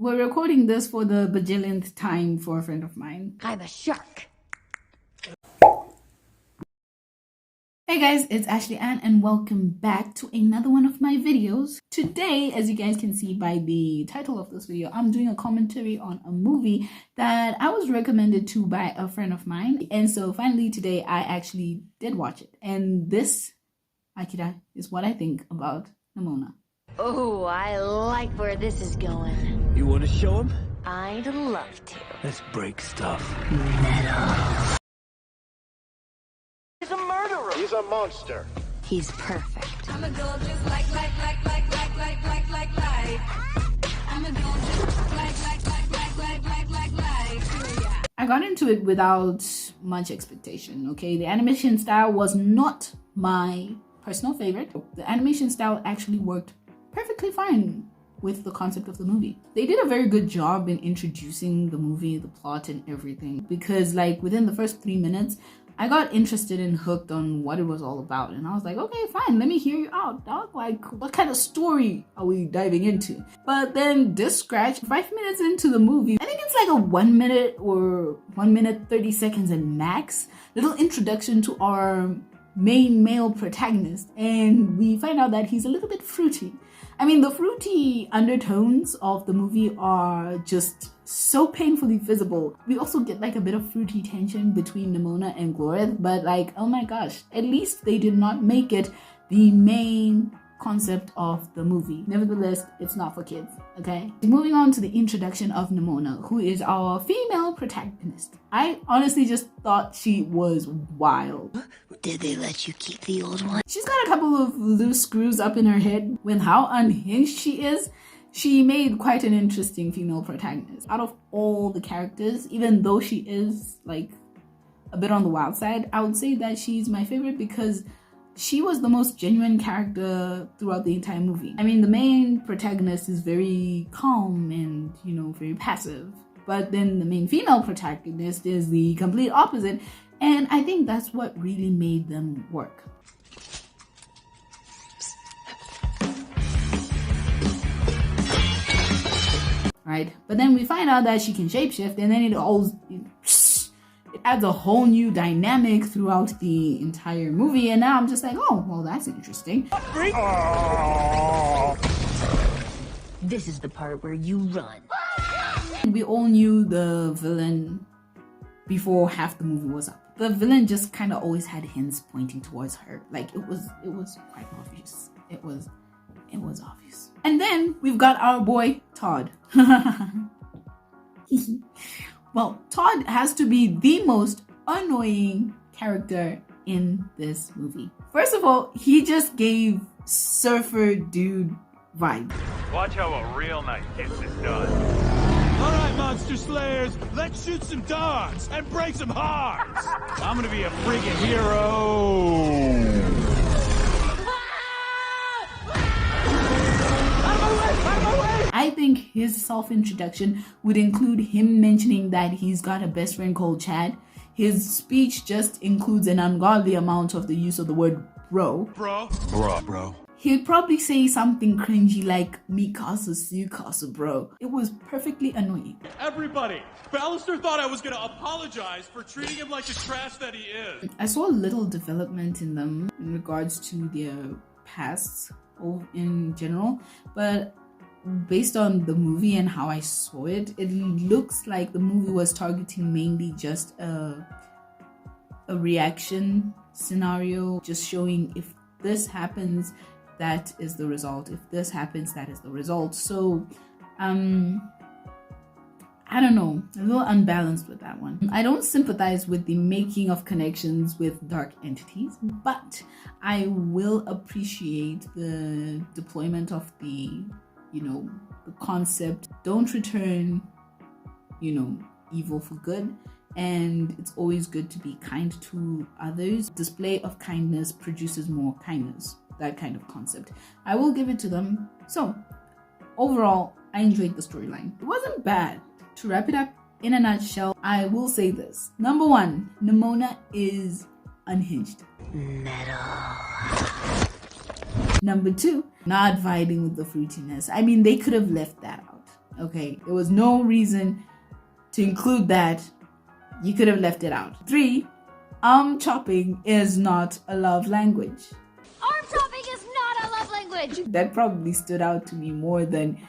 we're recording this for the bajillionth time for a friend of mine. I'm a shark. Hey guys, it's Ashley Ann and welcome back to another one of my videos. Today, as you guys can see by the title of this video, I'm doing a commentary on a movie that I was recommended to by a friend of mine. And so finally today I actually did watch it. And this, Akira, is what I think about NIMONA. Oh, I like where this is going. You want to show him? I'd love to. Let's break stuff. Metal. He's a murderer. He's a monster. He's perfect. I'm a girl just like. I'm a girl just like. I got into it without much expectation, okay? The animation style was not my personal favorite. The animation style actually worked perfectly fine with the concept of the movie. They did a very good job in introducing the movie, the plot and everything, because like within the first 3 minutes, I got interested and hooked on what it was all about. And I was like, okay, fine, let me hear you out, dog. Like, what kind of story are we diving into? But then this scratch, 5 minutes into the movie, I think it's like a 1 minute or 1 minute 30 seconds at max, little introduction to our main male protagonist. And we find out that he's a little bit fruity. I mean, the fruity undertones of the movie are just so painfully visible. We also get like a bit of fruity tension between Nimona and Glorith, but like, oh my gosh, at least they did not make it the main concept of the movie. Nevertheless, it's not for kids, okay? Moving on to the introduction of Nimona, who is our female protagonist. I honestly just thought she was wild. Did they let you keep the old one? She's got a couple of loose screws up in her head. With how unhinged she is, she made quite an interesting female protagonist. Out of all the characters, even though she is like a bit on the wild side, I would say that she's my favorite because she was the most genuine character throughout the entire movie. I mean, the main protagonist is very calm and, you know, very passive. But then the main female protagonist is the complete opposite. And I think that's what really made them work. Right? But then we find out that she can shapeshift, and then it adds a whole new dynamic throughout the entire movie. And now I'm just like, oh, well, that's interesting. This is the part where you run. We all knew the villain before half the movie was up. The villain just kind of always had hints pointing towards her. Like it was quite obvious. It was obvious. And then we've got our boy Todd. Well, Todd has to be the most annoying character in this movie. First of all, he just gave surfer dude vibe. Watch how a real knight gets this done. All right, monster slayers, let's shoot some dogs and break some hearts. I'm gonna be a freaking hero. I think his self-introduction would include him mentioning that he's got a best friend called Chad. His speech just includes an ungodly amount of the use of the word bro. Bro. He'd probably say something cringy like Mikasa Sukasa bro. It was perfectly annoying. Everybody, Ballister thought I was gonna apologize for treating him like the trash that he is. I saw little development in them in regards to their pasts in general, but based on the movie and how I saw it, it looks like the movie was targeting mainly just a reaction scenario, just showing if this happens, that is the result. If this happens, that is the result. So, I don't know, a little unbalanced with that one. I don't sympathize with the making of connections with dark entities, but I will appreciate the deployment of the, you know, the concept, don't return, you know, evil for good. And it's always good to be kind to others. Display of kindness produces more kindness. That kind of concept. I will give it to them. So overall, I enjoyed the storyline. It wasn't bad. To wrap it up in a nutshell, I will say this. Number one, Nimona is unhinged. Metal. Number two, not vibing with the fruitiness. I mean, they could have left that out. Okay, there was no reason to include that. You could have left it out. 3, arm chopping is not a love language. Arm chopping is not a love language. That probably stood out to me more than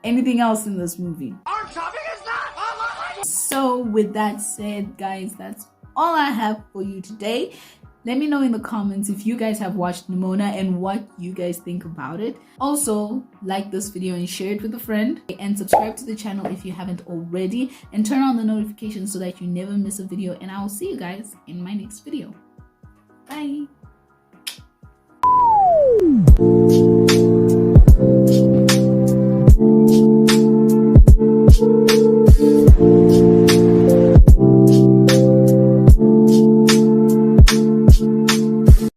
anything else in this movie. Arm chopping is not a love language. So with that said, guys, that's all I have for you today. Let me know in the comments if you guys have watched Nimona and what you guys think about it. Also, like this video and share it with a friend. And subscribe to the channel if you haven't already. And turn on the notifications so that you never miss a video. And I will see you guys in my next video. Bye.